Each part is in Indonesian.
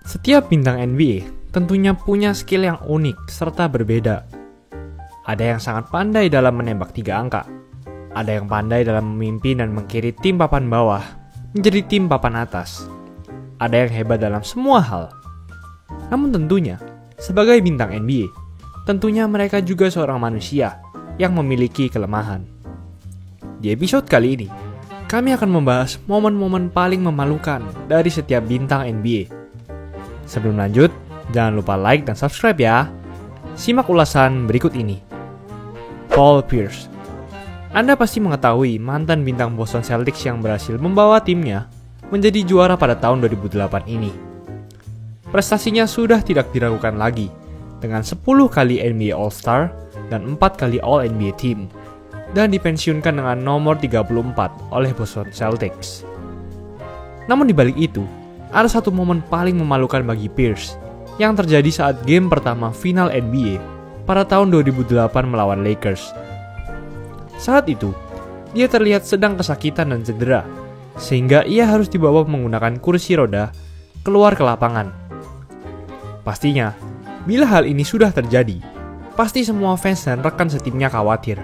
Setiap bintang NBA tentunya punya skill yang unik serta berbeda. Ada yang sangat pandai dalam menembak 3 angka. Ada yang pandai dalam memimpin dan mengkiri tim papan bawah menjadi tim papan atas. Ada yang hebat dalam semua hal. Namun tentunya, sebagai bintang NBA, tentunya mereka juga seorang manusia yang memiliki kelemahan. Di episode kali ini, kami akan membahas momen-momen paling memalukan dari setiap bintang NBA. Sebelum lanjut, jangan lupa like dan subscribe ya. Simak ulasan berikut ini. Paul Pierce. Anda pasti mengetahui mantan bintang Boston Celtics yang berhasil membawa timnya menjadi juara pada tahun 2008 ini. Prestasinya sudah tidak diragukan lagi, dengan 10 kali NBA All-Star dan 4 kali All-NBA Team, dan dipensiunkan dengan nomor 34 oleh Boston Celtics. Namun dibalik itu, ada satu momen paling memalukan bagi Pierce yang terjadi saat game pertama final NBA pada tahun 2008 melawan Lakers. Saat itu, dia terlihat sedang kesakitan dan cedera, sehingga ia harus dibawa menggunakan kursi roda keluar ke lapangan. Pastinya, bila hal ini sudah terjadi, pasti semua fans dan rekan setimnya khawatir,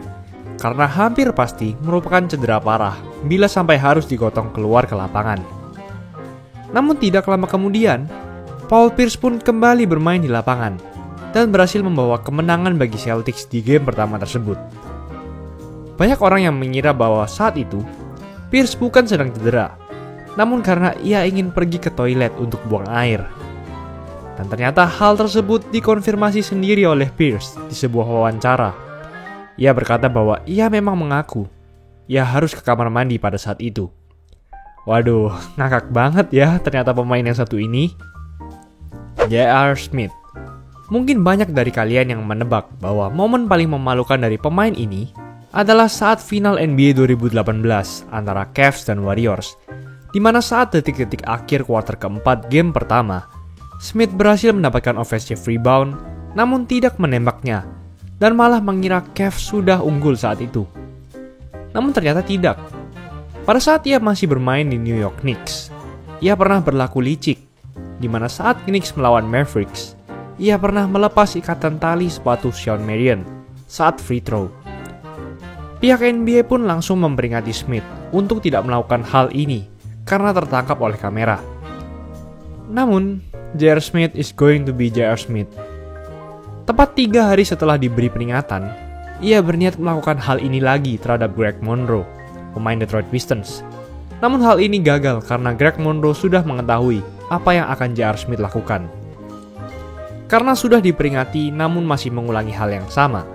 karena hampir pasti merupakan cedera parah bila sampai harus digotong keluar ke lapangan. Namun tidak lama kemudian, Paul Pierce pun kembali bermain di lapangan dan berhasil membawa kemenangan bagi Celtics di game pertama tersebut. Banyak orang yang mengira bahwa saat itu, Pierce bukan sedang cedera, namun karena ia ingin pergi ke toilet untuk buang air. Dan ternyata hal tersebut dikonfirmasi sendiri oleh Pierce di sebuah wawancara. Ia berkata bahwa ia memang mengaku ia harus ke kamar mandi pada saat itu. Waduh, ngakak banget ya ternyata pemain yang satu ini. J.R. Smith. Mungkin banyak dari kalian yang menebak bahwa momen paling memalukan dari pemain ini adalah saat final NBA 2018 antara Cavs dan Warriors, di mana saat detik-detik akhir kuarter keempat game pertama, Smith berhasil mendapatkan offensive rebound, namun tidak menembaknya, dan malah mengira Cavs sudah unggul saat itu. Namun ternyata tidak. Pada saat ia masih bermain di New York Knicks, ia pernah berlaku licik, di mana saat Knicks melawan Mavericks, ia pernah melepas ikatan tali sepatu Shawn Marion saat free throw. Pihak NBA pun langsung memperingati Smith untuk tidak melakukan hal ini karena tertangkap oleh kamera. Namun, J.R. Smith is going to be J.R. Smith. Tepat 3 hari setelah diberi peringatan, ia berniat melakukan hal ini lagi terhadap Greg Monroe, pemain Detroit Pistons. Namun hal ini gagal karena Greg Monroe sudah mengetahui apa yang akan J.R. Smith lakukan. Karena sudah diperingati namun masih mengulangi hal yang sama,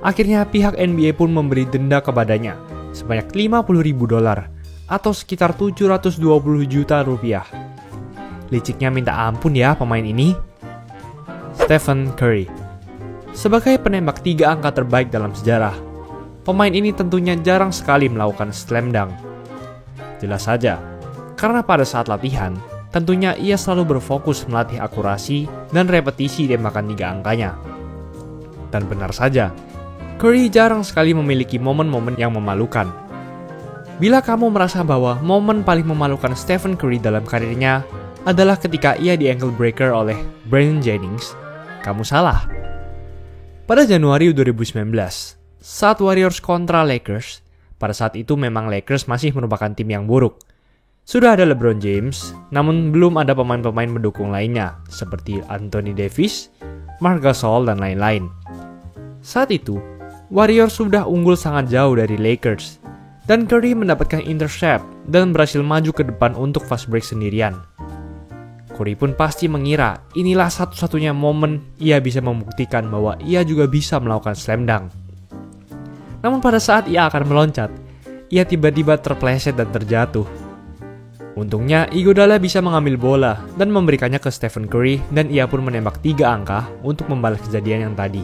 akhirnya pihak NBA pun memberi denda kepadanya sebanyak $50.000 atau sekitar 720 juta rupiah. Liciknya minta ampun ya pemain ini. Stephen Curry. Sebagai penembak 3 angka terbaik dalam sejarah, pemain ini tentunya jarang sekali melakukan slam dunk. Jelas saja, karena pada saat latihan, tentunya ia selalu berfokus melatih akurasi dan repetisi tembakan 3 angkanya. Dan benar saja, Curry jarang sekali memiliki momen-momen yang memalukan. Bila kamu merasa bahwa momen paling memalukan Stephen Curry dalam karirnya adalah ketika ia di ankle breaker oleh Brandon Jennings, kamu salah. Pada Januari 2019, saat Warriors kontra Lakers, pada saat itu memang Lakers masih merupakan tim yang buruk. Sudah ada LeBron James, namun belum ada pemain-pemain mendukung lainnya, seperti Anthony Davis, Marc Gasol, dan lain-lain. Saat itu, Warriors sudah unggul sangat jauh dari Lakers, dan Curry mendapatkan intercept dan berhasil maju ke depan untuk fast break sendirian. Curry pun pasti mengira inilah satu-satunya momen ia bisa membuktikan bahwa ia juga bisa melakukan slam dunk. Namun pada saat ia akan meloncat, ia tiba-tiba terpleset dan terjatuh. Untungnya Iguodala bisa mengambil bola dan memberikannya ke Stephen Curry dan ia pun menembak 3 angka untuk membalas kejadian yang tadi.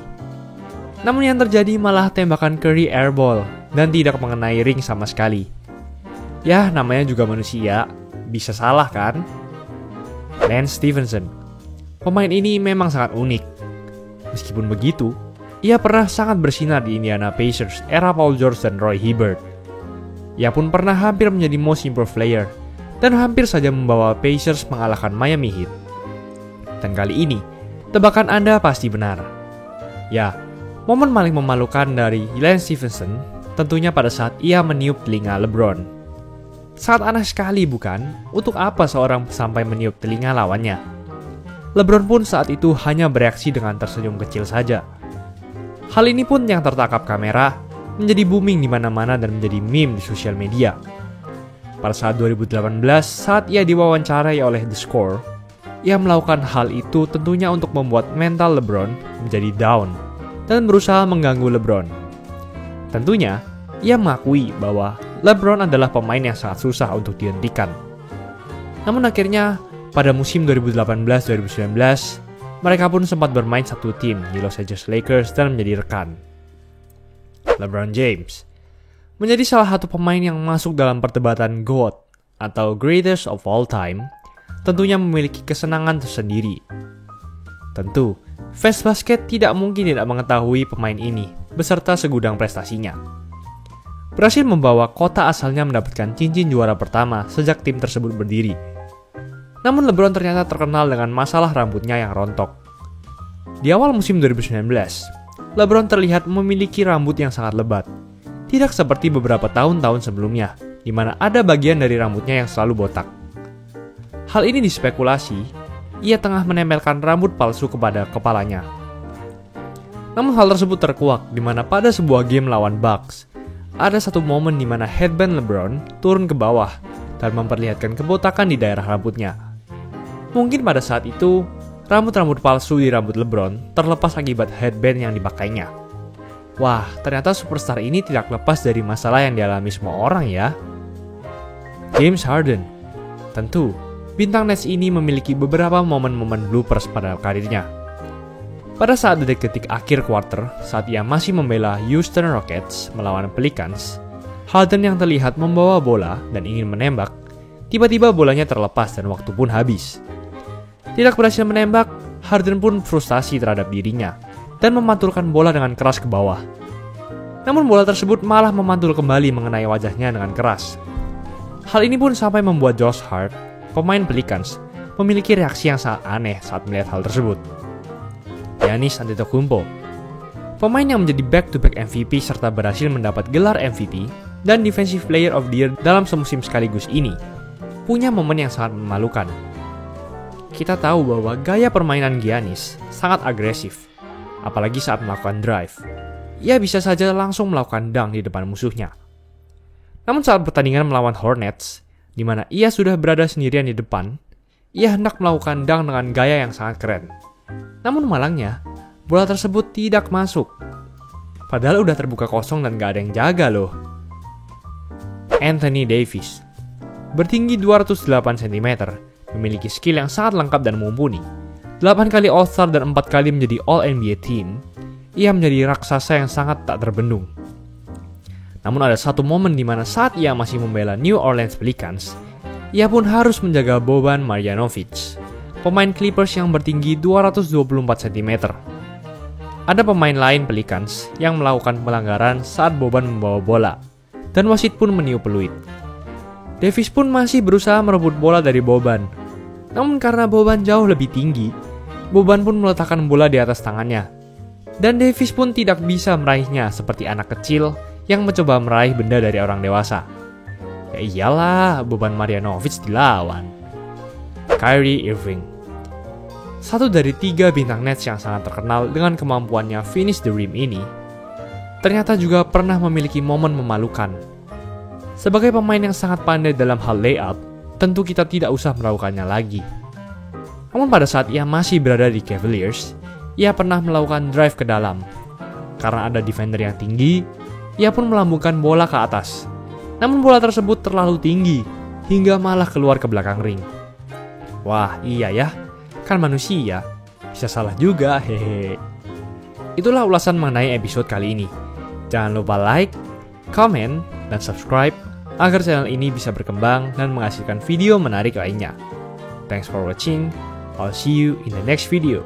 Namun yang terjadi malah tembakan Curry airball dan tidak mengenai ring sama sekali. Ya namanya juga manusia, bisa salah kan? Lance Stephenson. Pemain ini memang sangat unik. Meskipun begitu, ia pernah sangat bersinar di Indiana Pacers era Paul George dan Roy Hibbert. Ia pun pernah hampir menjadi Most Improved Player dan hampir saja membawa Pacers mengalahkan Miami Heat. Dan kali ini, tebakan Anda pasti benar. Ya, momen paling memalukan dari Lance Stephenson tentunya pada saat ia meniup telinga LeBron. Sangat aneh sekali bukan? Untuk apa seorang sampai meniup telinga lawannya? LeBron pun saat itu hanya bereaksi dengan tersenyum kecil saja. Hal ini pun yang tertangkap kamera menjadi booming di mana-mana dan menjadi meme di sosial media. Pada saat 2018, saat ia diwawancarai oleh The Score, ia melakukan hal itu tentunya untuk membuat mental LeBron menjadi down dan berusaha mengganggu LeBron. Tentunya, ia mengakui bahwa LeBron adalah pemain yang sangat susah untuk dihentikan. Namun akhirnya, pada musim 2018-2019, mereka pun sempat bermain satu tim di Los Angeles Lakers dan menjadi rekan. LeBron James menjadi salah satu pemain yang masuk dalam perdebatan GOAT atau Greatest of All Time, tentunya memiliki kesenangan tersendiri. Tentu, fans basket tidak mungkin tidak mengetahui pemain ini beserta segudang prestasinya. Berhasil membawa kota asalnya mendapatkan cincin juara pertama sejak tim tersebut berdiri. Namun LeBron ternyata terkenal dengan masalah rambutnya yang rontok. Di awal musim 2019, LeBron terlihat memiliki rambut yang sangat lebat. Tidak seperti beberapa tahun-tahun sebelumnya, di mana ada bagian dari rambutnya yang selalu botak. Hal ini dispekulasi, ia tengah menempelkan rambut palsu kepada kepalanya. Namun hal tersebut terkuak, di mana pada sebuah game lawan Bucks, ada satu momen di mana headband LeBron turun ke bawah dan memperlihatkan kebotakan di daerah rambutnya. Mungkin pada saat itu, rambut-rambut palsu di rambut LeBron terlepas akibat headband yang dipakainya. Wah, ternyata superstar ini tidak lepas dari masalah yang dialami semua orang ya. James Harden. Tentu, bintang Nets ini memiliki beberapa momen-momen bloopers pada karirnya. Pada saat detik-detik akhir quarter, saat ia masih membela Houston Rockets melawan Pelicans, Harden yang terlihat membawa bola dan ingin menembak, tiba-tiba bolanya terlepas dan waktu pun habis. Tidak berhasil menembak, Harden pun frustasi terhadap dirinya dan memantulkan bola dengan keras ke bawah. Namun bola tersebut malah memantul kembali mengenai wajahnya dengan keras. Hal ini pun sampai membuat Josh Hart, pemain Pelicans, memiliki reaksi yang sangat aneh saat melihat hal tersebut. Giannis Antetokounmpo, pemain yang menjadi back-to-back MVP serta berhasil mendapat gelar MVP dan Defensive Player of the Year dalam semusim sekaligus ini, punya momen yang sangat memalukan. Kita tahu bahwa gaya permainan Giannis sangat agresif, apalagi saat melakukan drive. Ia bisa saja langsung melakukan dunk di depan musuhnya. Namun saat pertandingan melawan Hornets, di mana ia sudah berada sendirian di depan, ia hendak melakukan dunk dengan gaya yang sangat keren. Namun malangnya, bola tersebut tidak masuk. Padahal udah terbuka kosong dan gak ada yang jaga loh. Anthony Davis, bertinggi 208 cm, memiliki skill yang sangat lengkap dan mumpuni. 8 kali All-Star dan 4 kali menjadi All-NBA Team, ia menjadi raksasa yang sangat tak terbendung. Namun ada satu momen di mana saat ia masih membela New Orleans Pelicans, ia pun harus menjaga Boban Marjanovic, pemain Clippers yang bertinggi 224 cm. Ada pemain lain Pelicans yang melakukan pelanggaran saat Boban membawa bola, dan wasit pun meniup peluit. Davis pun masih berusaha merebut bola dari Boban. Namun karena Boban jauh lebih tinggi, Boban pun meletakkan bola di atas tangannya. Dan Davis pun tidak bisa meraihnya seperti anak kecil yang mencoba meraih benda dari orang dewasa. Ya iyalah, Boban Marjanovic dilawan. Kyrie Irving, satu dari 3 bintang Nets yang sangat terkenal dengan kemampuannya finish the rim ini, ternyata juga pernah memiliki momen memalukan. Sebagai pemain yang sangat pandai dalam hal layup, tentu kita tidak usah melakukannya lagi. Namun pada saat ia masih berada di Cavaliers, ia pernah melakukan drive ke dalam. Karena ada defender yang tinggi, ia pun melambungkan bola ke atas. Namun bola tersebut terlalu tinggi, hingga malah keluar ke belakang ring. Wah, iya ya, kan manusia, bisa salah juga, hehe. Itulah ulasan mengenai episode kali ini. Jangan lupa like, comment, dan subscribe agar channel ini bisa berkembang dan menghasilkan video menarik lainnya. Thanks for watching. I'll see you in the next video.